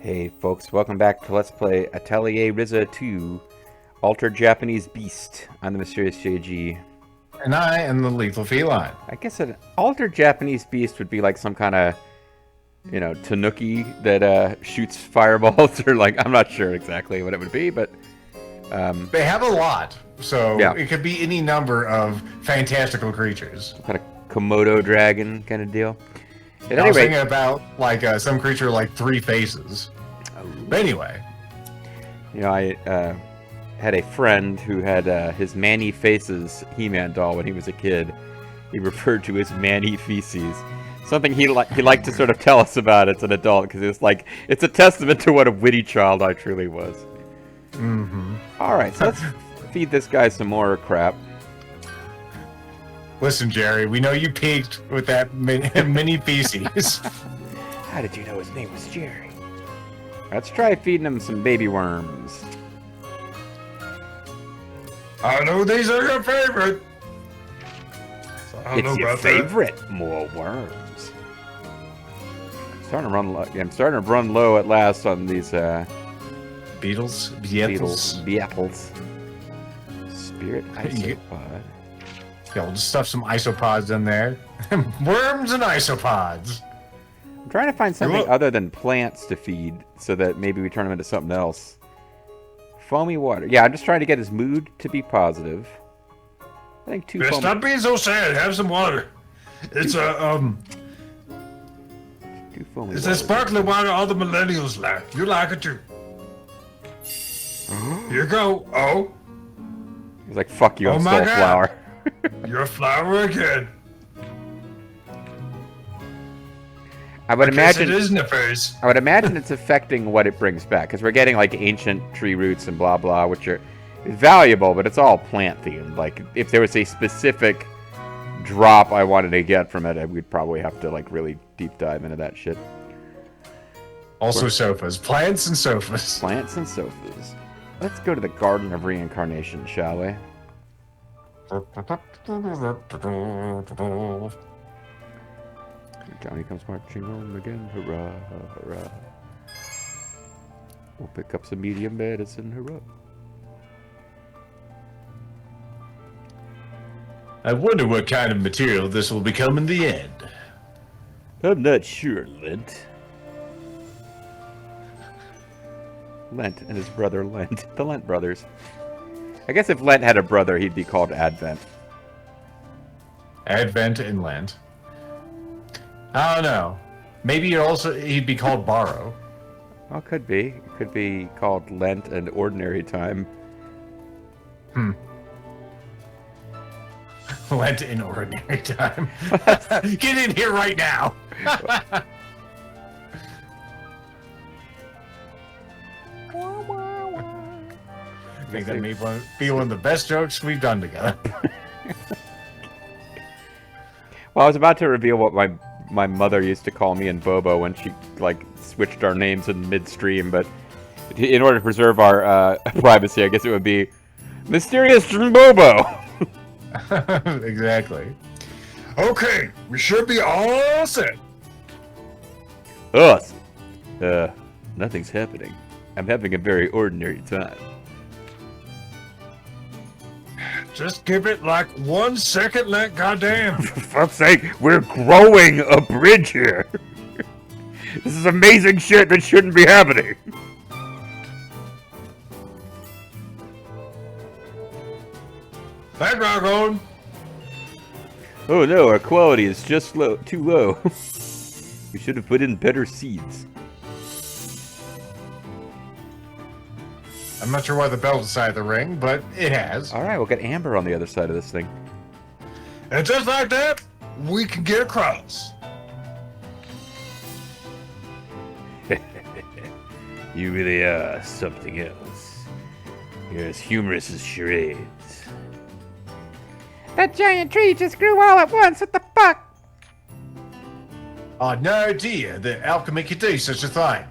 Hey folks, welcome back to Let's Play Atelier Ryza 2 Altered Japanese Beast. I'm the Mysterious JG. And I am the lethal feline. I guess an Altered Japanese Beast would be like some kind of, tanuki that shoots fireballs, or like, I'm not sure exactly what it would be, but... They have a lot, so yeah. It could be any number of fantastical creatures. Some kind of Komodo dragon kind of deal. At I any was rate... thinking about like some creature like 3 faces. But anyway. You know, I had a friend who had his Manny Faces He-Man doll when he was a kid. He referred to as Manny Feces. Something he liked to sort of tell us about as an adult, because it's like, it's a testament to what a witty child I truly was. Mm-hmm. Alright, so let's feed this guy some more crap. Listen, Jerry, we know you peaked with that mini feces. How did you know his name was Jerry? Let's try feeding him some baby worms. I know these are your favorite. It's your favorite. More worms. I'm starting to run low at last on these Beetles? Beetles. Spirit isopod. Yeah, we'll just stuff some isopods in there. Worms and isopods. I'm trying to find something other than plants to feed, so that maybe we turn them into something else. Foamy water. Yeah, I'm just trying to get his mood to be positive. I think two. Stop being so sad. Have some water. It's It's a sparkling water all the millennials like. You like it too. Here you go. Oh. He's like, fuck you, I'm still a flower. You're a flower again. I would imagine it is nefarious. I would imagine it's affecting what it brings back, because we're getting like ancient tree roots and blah blah, which are valuable, but it's all plant themed. Like, if there was a specific drop I wanted to get from it, we'd probably have to like really deep dive into that shit. Also sofas. Plants and sofas. Plants and sofas. Let's go to the Garden of Reincarnation, shall we? Johnny comes marching home again, hurrah, hurrah. We'll pick up some medium medicine, hurrah. I wonder what kind of material this will become in the end. I'm not sure, Lent. Lent and his brother Lent. The Lent brothers. I guess if Lent had a brother, he'd be called Advent. Advent and Lent. I don't know. Maybe he'd be called Borrow. Well, could be. It could be called Lent and Ordinary Time. Lent in Ordinary Time. Get in here right now. I think that may be one of the best jokes we've done together. Well, I was about to reveal what my mother used to call me and Bobo when she like switched our names in midstream, but in order to preserve our privacy, I guess it would be Mysterious Bobo. Exactly. Okay, we should be all set. Us. Nothing's happening. I'm having a very ordinary time. Just give it like 1 second, Lent, goddamn. For fuck's sake, we're growing a bridge here. This is amazing shit that shouldn't be happening. That dragon. Oh no, our quality is just too low. We should have put in better seeds. I'm not sure why the bell decided to ring, but it has. Alright, we'll get Amber on the other side of this thing. And just like that, we can get across. You really are something else. You're as humorous as charades. That giant tree just grew all at once, what the fuck? I had no idea that alchemy could do such a thing.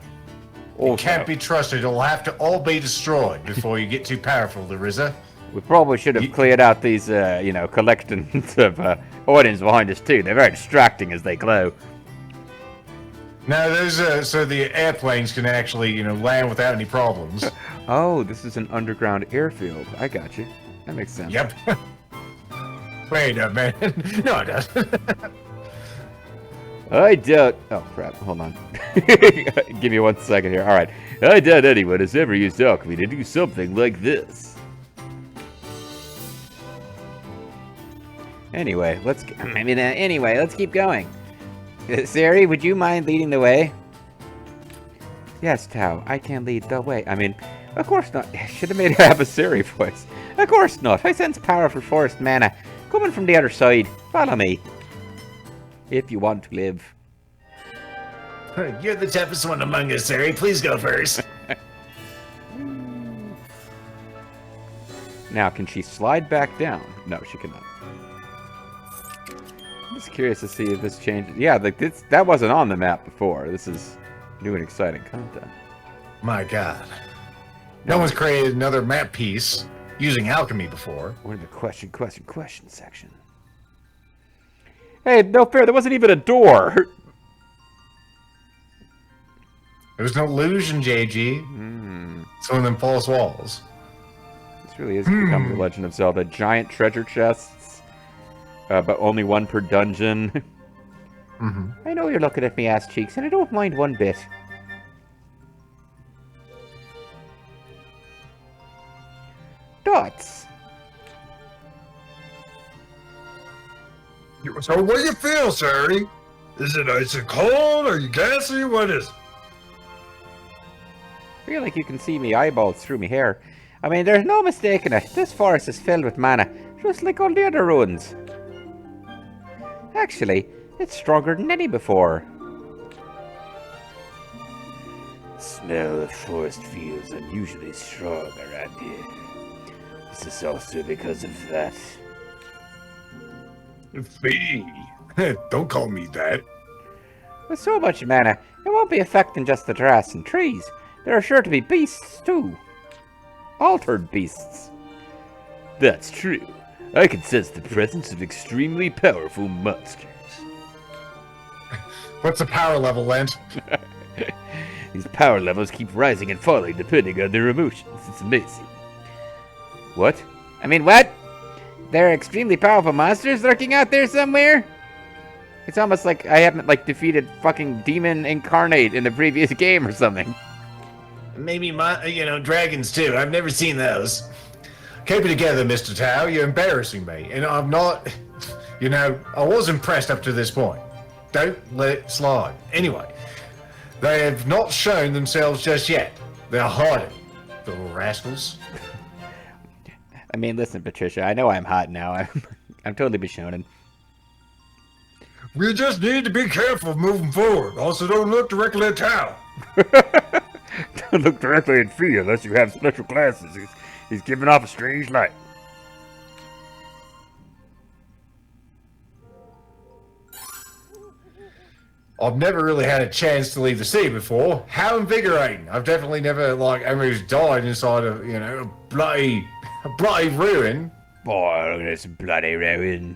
Also, It can't be trusted. It'll have to all be destroyed before you get too powerful, the Ryza. we probably should have cleared out these, collections of ordnance behind us too. They're very distracting as they glow. No, there's so the airplanes can actually, land without any problems. Oh, this is an underground airfield. I got you. That makes sense. Yep. Wait a minute. No, it doesn't. I doubt... Oh, crap. Hold on. Give me 1 second here. All right. I doubt anyone has ever used alchemy to do something like this. Anyway, let's keep going. Sari, would you mind leading the way? Yes, Tao, I can lead the way. I mean, of course not. I should have made her have a Sari voice. Of course not. I sense powerful forest mana coming from the other side. Follow me. If you want to live. You're the toughest one among us, Sari. Please go first. Now, can she slide back down? No, she cannot. I'm just curious to see if this changes. Yeah, like that wasn't on the map before. This is new and exciting content. My God. No one's created another map piece using alchemy before. We're in the question section. Hey, no fair, there wasn't even a door. There was no illusion, JG. It's one of them false walls. This really is becoming the Legend of Zelda. Giant treasure chests, but only one per dungeon. I know you're looking at me ass cheeks, and I don't mind one bit. Dots. So what do you feel, Sari? Is it cold? Are you gassy? What is it? I feel like you can see me eyeballs through me hair. I mean, there's no mistaking it. This forest is filled with mana, just like all the other ruins. Actually, it's stronger than any before. The smell of forest feels unusually strong around here. This is also because of that. Fee. Don't call me that. With so much mana, it won't be affecting just the grass and trees. There are sure to be beasts, too. Altered beasts. That's true. I can sense the presence of extremely powerful monsters. What's the power level, Lent? These power levels keep rising and falling depending on their emotions. It's amazing. What? I mean, what? There are extremely powerful monsters lurking out there somewhere? It's almost like I haven't, defeated fucking demon incarnate in the previous game or something. Maybe dragons too. I've never seen those. Keep it together, Mr. Tao. You're embarrassing me. And I'm not, I was impressed up to this point. Don't let it slide. Anyway, they have not shown themselves just yet. They're hiding, little rascals. I mean, listen, Patricia, I know I'm hot now. I'm totally Bishonen. We just need to be careful moving forward. Also, don't look directly at Tao. Don't look directly at Fee unless you have special glasses. He's giving off a strange light. I've never really had a chance to leave the sea before. How invigorating. I've definitely never, almost died inside of, a bloody ruin. Boy, look at this bloody ruin.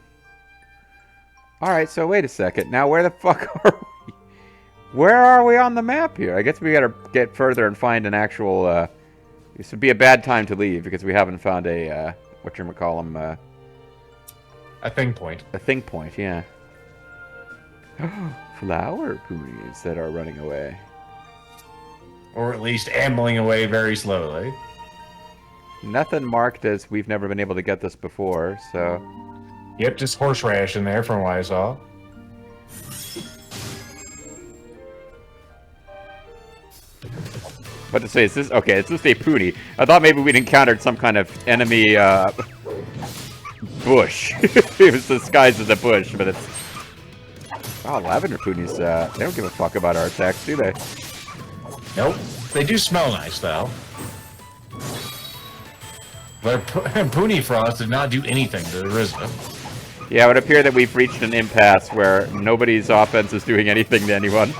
Alright, so wait a second. Now, where the fuck are we? Where are we on the map here? I guess we gotta get further and find an actual, this would be a bad time to leave because we haven't found a, whatchamacallem, a thing point. A thing point, yeah. Flower ponies that are running away. Or at least ambling away very slowly. Nothing marked as we've never been able to get this before, so... Yep, just horseradish in there from what I saw. What to say, is this... Okay, it's just a pony. I thought maybe we'd encountered some kind of enemy, bush. It was disguised as a bush, but it's... Oh, lavender ponies, they don't give a fuck about our attacks, do they? Nope. They do smell nice, though. But Pony Frost did not do anything to the Ryza. Yeah, it would appear that we've reached an impasse where nobody's offense is doing anything to anyone.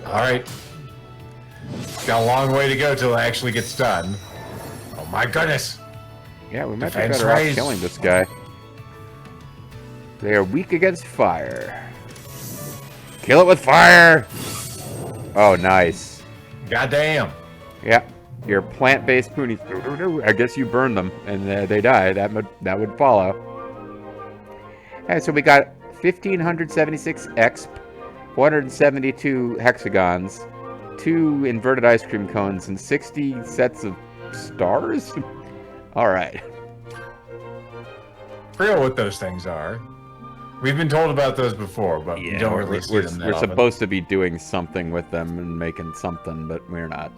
Alright. Got a long way to go till it actually gets done. Oh my goodness! Yeah, we might be Defense better off raised. killing this guy. They are weak against fire. Kill it with fire! Oh, nice. Goddamn. Yeah, your plant-based poonies. I guess you burn them, and they die. That would follow. Alright, so we got 1,576 exp, 472 hexagons, 2 inverted ice cream cones, and 60 sets of stars? Alright. Forget what those things are. We've been told about those before, but we don't really see them that We're often. supposed to be doing something with them and making something, but we're not.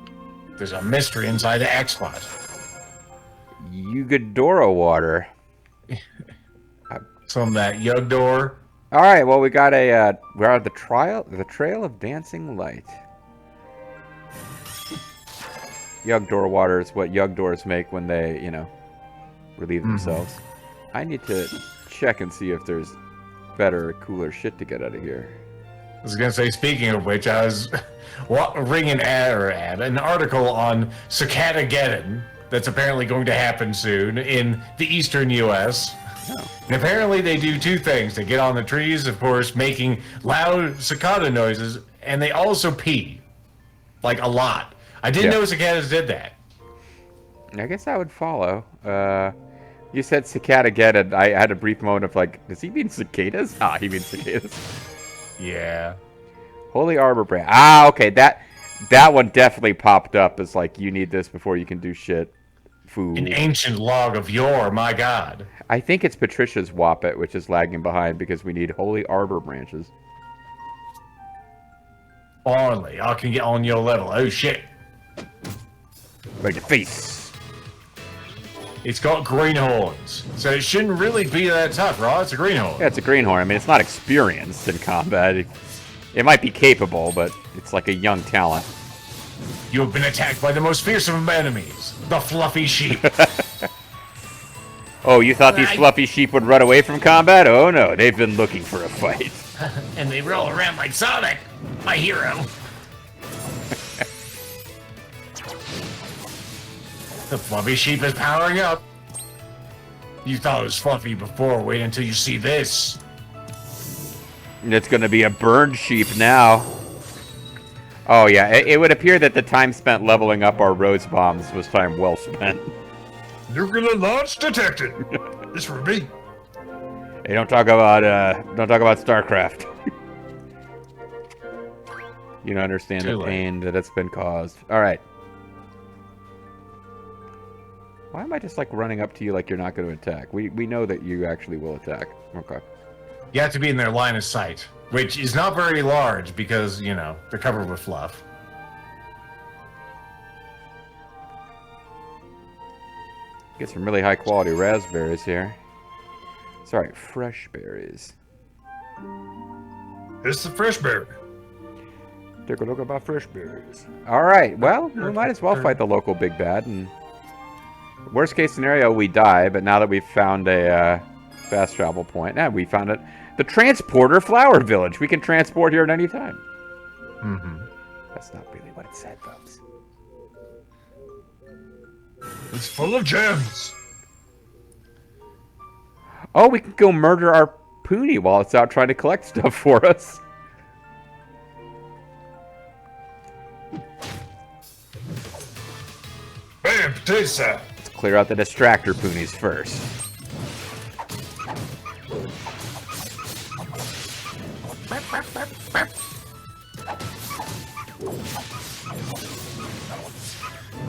There's a mystery inside the X-Spot. Yugadora water. Some of that Yugdor. Alright, well we got we're on the Trail of Dancing Light. Yugdor water is what Yugdors make when they, relieve themselves. I need to check and see if there's better, cooler shit to get out of here. I was going to say, speaking of which, I was ringing an article on Cicada-geddon that's apparently going to happen soon in the eastern U.S. Oh. And apparently they do 2 things. They get on the trees, of course, making loud cicada noises, and they also pee. Like, a lot. I didn't know cicadas did that. I guess that would follow. You said Cicada-geddon. I had a brief moment of like, does he mean cicadas? Ah, he means cicadas. Yeah. Holy Arbor Brand. Ah, okay. That one definitely popped up as like, you need this before you can do shit. Food. An ancient log of yore, my god. I think it's Patricia's Whoppet, which is lagging behind because we need Holy Arbor branches. Finally, I can get on your level. Oh shit. Like your face. It's got green horns, so it shouldn't really be that tough, right? It's a greenhorn. Yeah, it's a greenhorn. I mean, it's not experienced in combat. It might be capable, but it's like a young talent. You have been attacked by the most fearsome of enemies, the fluffy sheep. Oh, you thought these fluffy sheep would run away from combat? Oh no, they've been looking for a fight. And they roll around like Sonic, my hero. The fluffy sheep is powering up. You thought it was fluffy before. Wait until you see this. It's going to be a burned sheep now. Oh yeah, it would appear that the time spent leveling up our rose bombs was time well spent. Nuclear launch detected. This for me. Hey, don't talk about StarCraft. You don't understand the pain that it's been caused. All right. Why am I just like running up to you like you're not going to attack? We know that you actually will attack. Okay. You have to be in their line of sight, which is not very large because, they're covered with fluff. Get some really high quality raspberries here. Sorry, fresh berries. It's the fresh berry. Take a look about fresh berries. All right, well, we might as well fight the local big bad. And worst case scenario, we die. But now that we've found a fast travel point, we found it. The Transporter Flower Village. We can transport here at any time. Mm-hmm. That's not really what it said, folks. It's full of gems. Oh, we can go murder our Poonie while it's out trying to collect stuff for us. Bam, potato salad. Let's clear out the distractor Poonies first.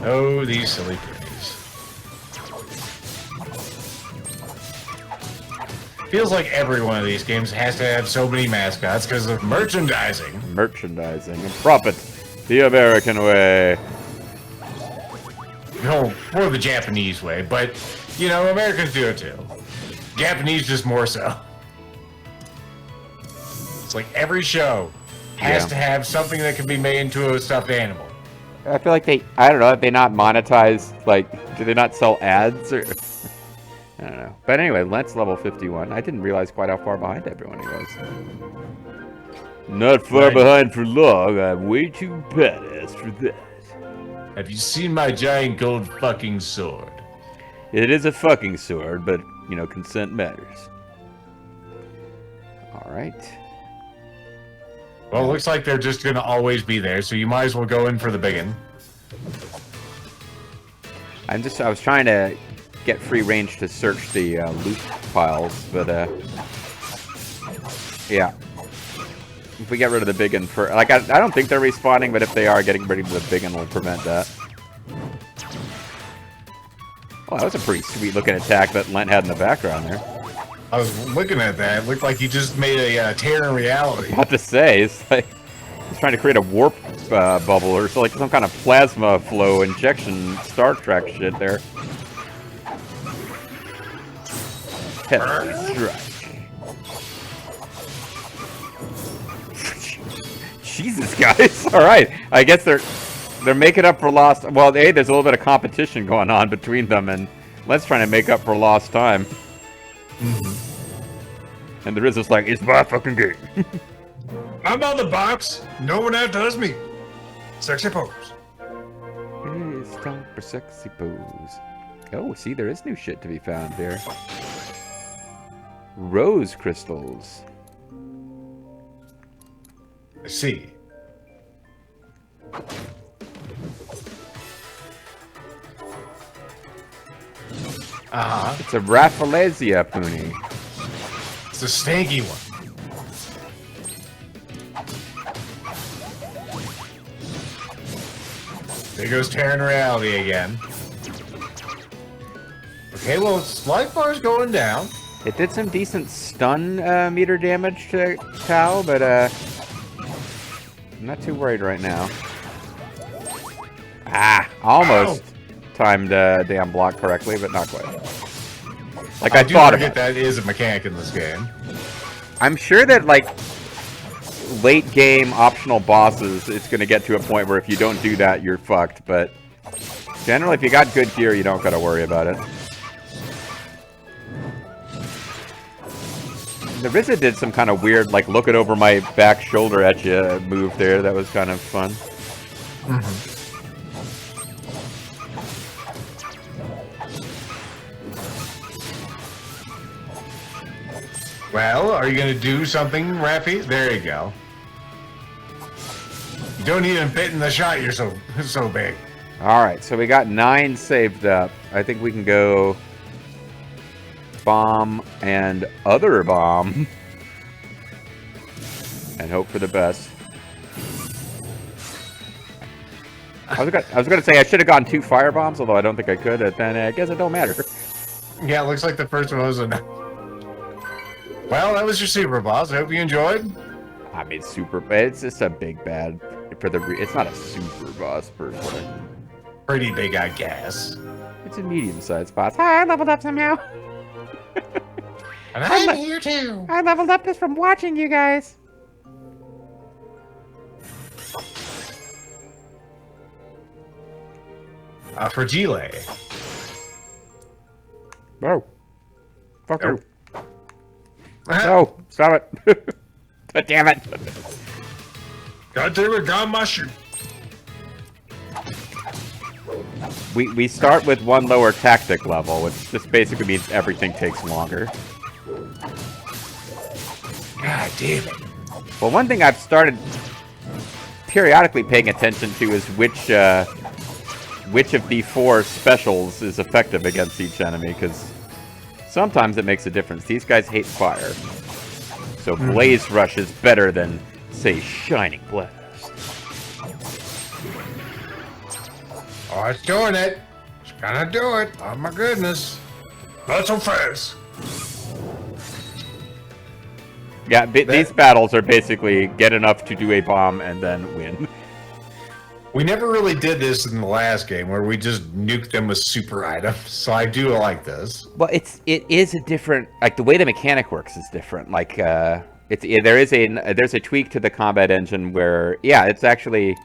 Oh, these silly ponies. Feels like every one of these games has to have so many mascots because of merchandising. Merchandising and profit the American way. More the Japanese way, but, Americans do it too. Japanese just more so. It's like every show has to have something that can be made into a stuffed animal. I feel like I don't know, if they not monetize, do they not sell ads or... I don't know. But anyway, Lent's level 51. I didn't realize quite how far behind everyone he was. Not far behind for long. I'm way too badass for that. Have you seen my giant gold fucking sword? It is a fucking sword, but, consent matters. Alright. Well, it looks like they're just gonna always be there, so you might as well go in for the big one. I was trying to get free range to search the loot piles, but yeah. If we get rid of the big one for, like, I don't think they're respawning, but if they are, getting rid of the big one will prevent that. Oh, that was a pretty sweet looking attack that Lent had in the background there. I was looking at that. It looked like he just made a tear in reality. What to say? It's like he's trying to create a warp bubble or so, like some kind of plasma flow injection Star Trek shit there. Heavy strike. Jesus, guys! All right, I guess they're making up for lost. Well, hey, there's a little bit of competition going on between them, and let's try to make up for lost time. And the Ryza's like, it's my fucking game. I'm on the box. No one outdoes me. Sexy pose. It's time for sexy pose. Oh, see, there is new shit to be found here. Rose crystals. I see. It's a Rafflesia pony. It's a stanky one. There goes tearing reality again. Okay, well, its life bar's going down. It did some decent stun meter damage to Tao, but I'm not too worried right now. Ah, almost timed damn block correctly, but not quite. Like I thought of it. That is a mechanic in this game. I'm sure that like late game optional bosses, it's gonna get to a point where if you don't do that, you're fucked. But generally, if you got good gear, you don't gotta worry about it. The Ryza did some kind of weird, like, look it over my back shoulder at you move there. That was kind of fun. Well, are you going to do something, Raffy? There you go. You don't even fit in the shot, you're so big. Alright, so we got 9 saved up. I think we can go bomb and other bomb and hope for the best. I was gonna say I should have gone 2 fire bombs, although I don't think I could. Then I guess it don't matter. Yeah, it looks like the first one was enough. Well, that was your super boss. I hope you enjoyed. I mean, super. It's just a big bad for the. It's not a super boss per se. Pretty big, I guess. It's a medium-sized boss. Hi, I leveled up somehow. And I'm here too. I leveled up just from watching you guys. Fragile. No. Fuck you. Oh. No, stop it. God damn it. God damn it, got my shoe. We start with 1 lower tactic level, which just basically means everything takes longer. God damn it. Well, one thing I've started periodically paying attention to is which of the 4 specials is effective against each enemy, because sometimes it makes a difference. These guys hate fire. So Blaze Rush is better than, say, Shining Blast. Oh, it's doing it. It's gonna do it. Oh my goodness. Not so fast. Yeah, these battles are basically get enough to do a bomb and then win. We never really did this in the last game, where we just nuked them with super items. So I do like this. Well, it is a different, like the way the mechanic works is different. Like there's a tweak to the combat engine where it's actually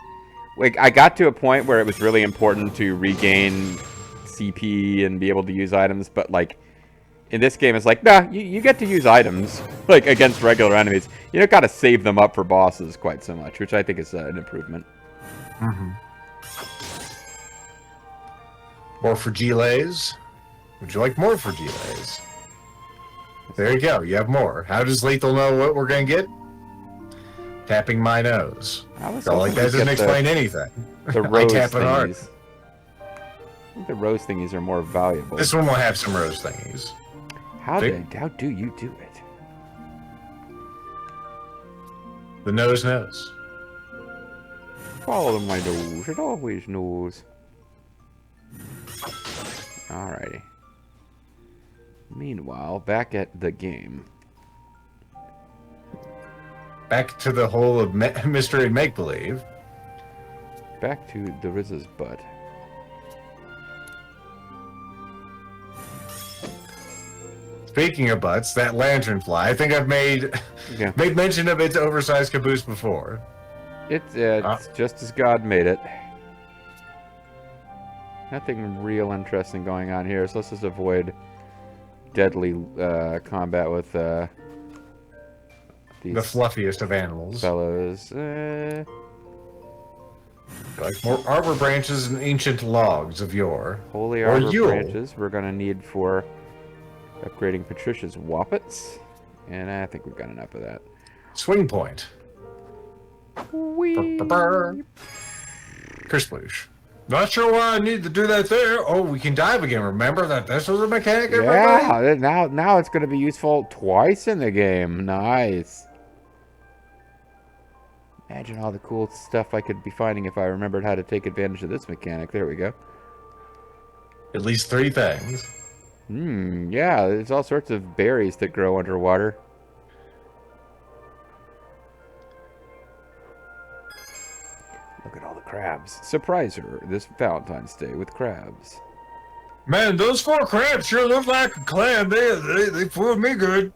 like I got to a point where it was really important to regain CP and be able to use items, but like in this game it's like, nah, you get to use items like against regular enemies. You don't got to save them up for bosses quite so much, which I think is an improvement. More fragiles. Would you like more fragiles? There you go. You have more. How does Lethal know what we're going to get? Tapping my nose. I was So, like, hoping that we'd doesn't get explain anything. the I rose tap it hard. thingies. I think the rose thingies are more valuable. This one will have some rose thingies. How do you do it? The nose knows. Follow my nose. It always knows. Alrighty. Meanwhile, back at the game. Back to the whole of mystery and make-believe. Back to the Ryza's butt. Speaking of butts, that lanternfly, I think I've made mention of its oversized caboose before. It's just as God made it. Nothing real interesting going on here, so let's just avoid deadly combat with these The fluffiest of animals. fellows. Like more arbor branches and ancient logs of yore. Holy Or arbor Yule. branches we're gonna need for upgrading Patricia's Wappets, and I think we've got enough of that. Swing point. Whee! Kersploosh. Not sure why I need to do that there. Oh, we can dive again. Remember that this was a mechanic, everybody? Yeah, now it's gonna be useful twice in the game. Nice. Imagine all the cool stuff I could be finding if I remembered how to take advantage of this mechanic. There we go. At least 3 things. Yeah, there's all sorts of berries that grow underwater. Look at all the crabs. Surprise her this Valentine's Day with crabs. Man, those 4 crabs sure look like a clam. They fooled me good.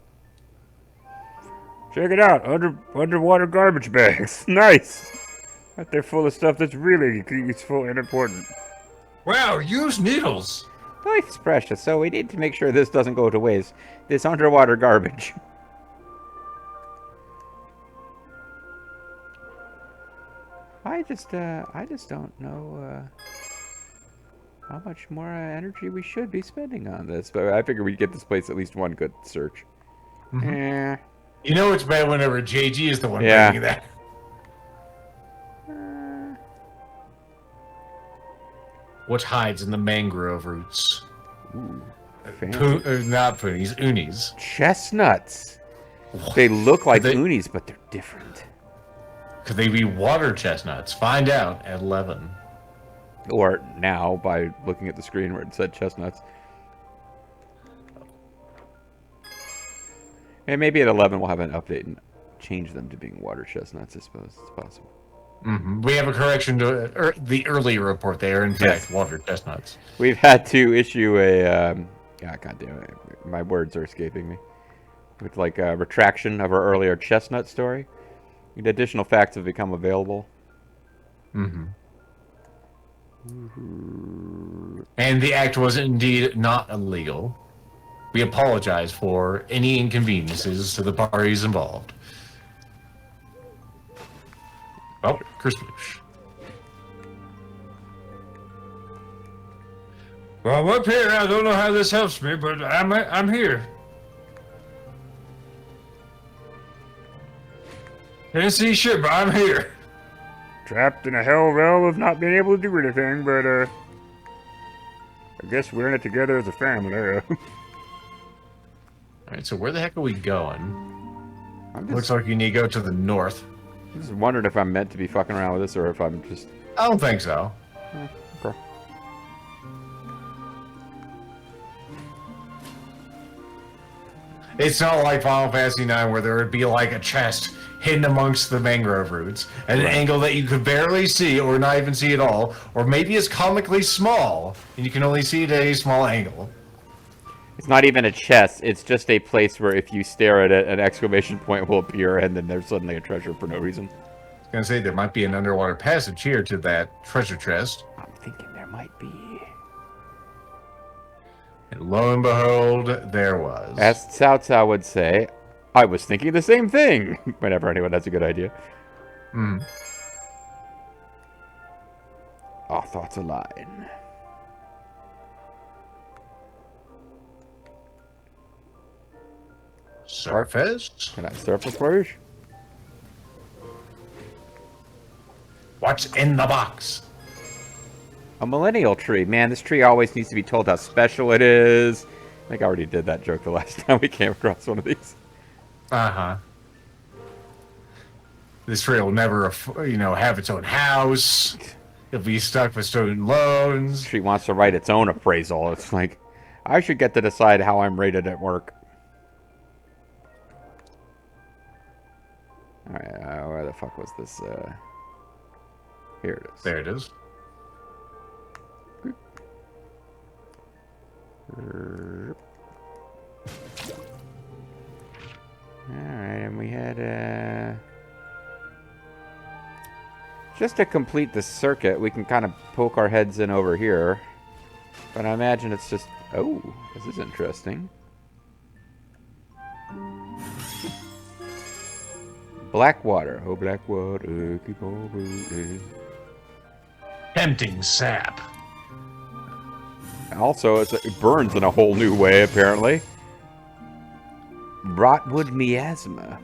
Check it out, underwater garbage bags. Nice. But they're full of stuff that's really useful and important. Wow, use needles. Life is precious, so we need to make sure this doesn't go to waste. This underwater garbage. I just don't know how much more energy we should be spending on this. But I figure we'd get this place at least one good search. You know it's bad whenever JG is the one Yeah. bringing that. What hides in the mangrove roots? Ooh, fancy. Not poonies, unis. Chestnuts. They look like They- unis, but they're different. Could they be water chestnuts? Find out at 11. Or now, by looking at the screen where it said chestnuts. And maybe at 11 we'll have an update and change them to being water chestnuts, I suppose. It's possible. We have a correction to the earlier report. They are, in fact, water chestnuts. We've had to issue a... God damn it. My words are escaping me. With like a retraction of our earlier chestnut story. Additional facts have become available. And the act was indeed not illegal. We apologize for any inconveniences to the parties involved. Oh, Christmas. Well, I'm up here. I don't know how this helps me, but I'm here. Can't see shit, but I'm here. Trapped in a hell realm of not being able to do anything, but I guess we're in it together as a family. Alright, so where the heck are we going? I'm Looks like you need to go to the north. just wondering if I'm meant to be fucking around with this or if I'm just... I don't think so. Okay. It's not like Final Fantasy IX where there would be like a chest hidden amongst the mangrove roots at an angle that you could barely see or not even see at all, or maybe it's comically small and you can only see it at a small angle. It's not even a chest, it's just a place where if you stare at it, an exclamation point will appear and then there's suddenly a treasure for no reason. I was gonna say there might be an underwater passage here to that treasure chest. I'm thinking there might be. And lo and behold, there was. As Cao Cao would say, I was thinking the same thing, whenever anyone has a good idea. Our thoughts align. Surface? Can I surface, Rouge? What's in the box? A millennial tree. Man, this tree always needs to be told how special it is. I think I already did that joke the last time we came across one of these. Uh-huh. This tree will never, have its own house. It'll be stuck with student loans. This tree wants to write its own appraisal. It's like, I should get to decide how I'm rated at work. Alright, where the fuck was this? Here it is. There it is. Alright, and we had, just to complete the circuit, we can kind of poke our heads in over here. But I imagine it's just... Oh, this is interesting. Blackwater. Oh, Blackwater, keep on rolling. Tempting sap. Also, it burns in a whole new way, apparently. Rotwood miasma.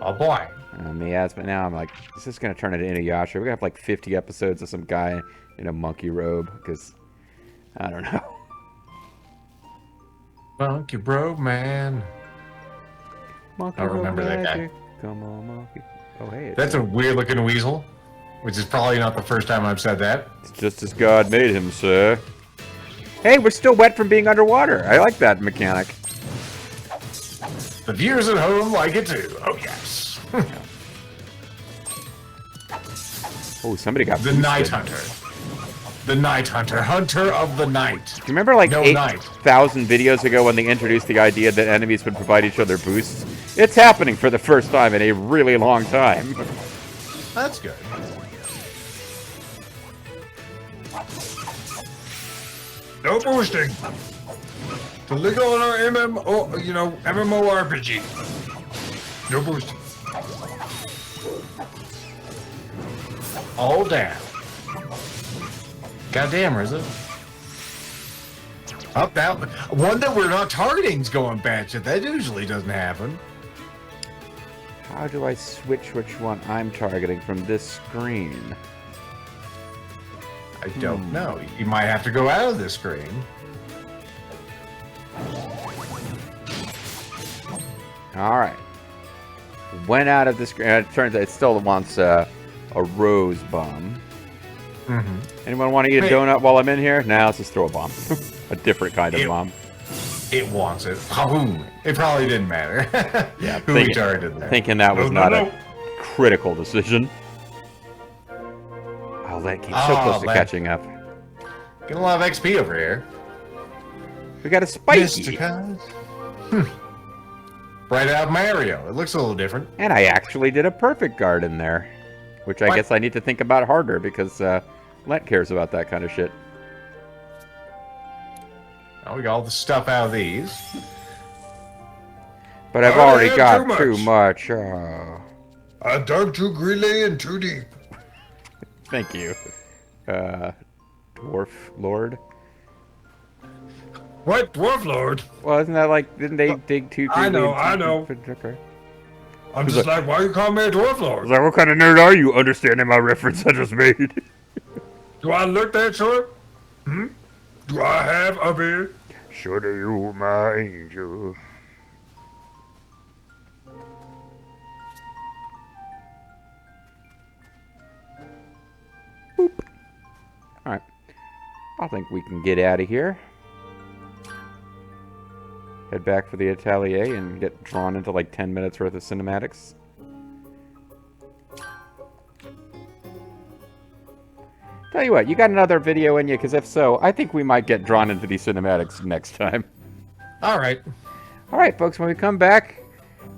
Oh boy. Miasma. Now I'm like, is this going to turn into Inuyasha? We're going to have like 50 episodes of some guy in a monkey robe, because, I don't know. Monkey bro, man. Monkey I remember that guy. magic. Come on, monkey. Oh, hey. That's a weird looking weasel, which is probably not the first time I've said that. It's just as God made him, sir. Hey, we're still wet from being underwater. I like that mechanic. The viewers at home like it too. Oh, yes. Oh, somebody got The boosted. Night Hunter. The Night Hunter. Hunter of the Night. Do you remember like No night. 8,000 videos ago when they introduced the idea that enemies would provide each other boosts? It's happening for the first time in a really long time. That's good. No boosting. The legal on our MMORPG. No boosting. All down. Goddamn, Ryza. Up that one that we're not targeting is going bad shit. That usually doesn't happen. How do I switch which one I'm targeting from this screen? I don't know. You might have to go out of this screen. Alright. Went out of the screen. It turns out it still wants a rose bomb. Mm-hmm. Anyone want to eat a donut while I'm in here? Now let's just throw a bomb. A different kind of bomb. It wants it. Kaboom. It probably didn't matter. Yeah, Who we targeted there. thinking that was No, not no, a no. critical decision. Oh, that keeps so close to Len. catching up. Getting a lot of XP over here. We got a spiky. Mr. Cuz. Right out of Mario. It looks a little different. And I actually did a perfect guard in there. Which I What? guess I need to think about harder because Lent cares about that kind of shit. Oh, we got all the stuff out of these. But I've Oh, already yeah, got too too much. much. Oh. I dug too greedily and too deep. Thank you. Dwarf Lord? What, Dwarf Lord? Well, isn't that like, didn't they dig too I know, deeply I into- know. Okay. I'm just like, why you call me a Dwarf I was Lord? like, what kind of nerd are you understanding my reference I just made? Do I look that short? Hmm? Do I have a beard? Should you, my angel? Alright. I think we can get out of here. Head back for the Atelier and get drawn into like 10 minutes worth of cinematics. Tell you what, you got another video in you, because if so, I think we might get drawn into these cinematics next time. All right. Alright, folks, when we come back,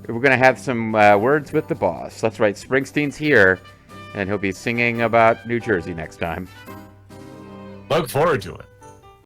we're going to have some words with the boss. That's right, Springsteen's here, and he'll be singing about New Jersey next time. Look forward to it.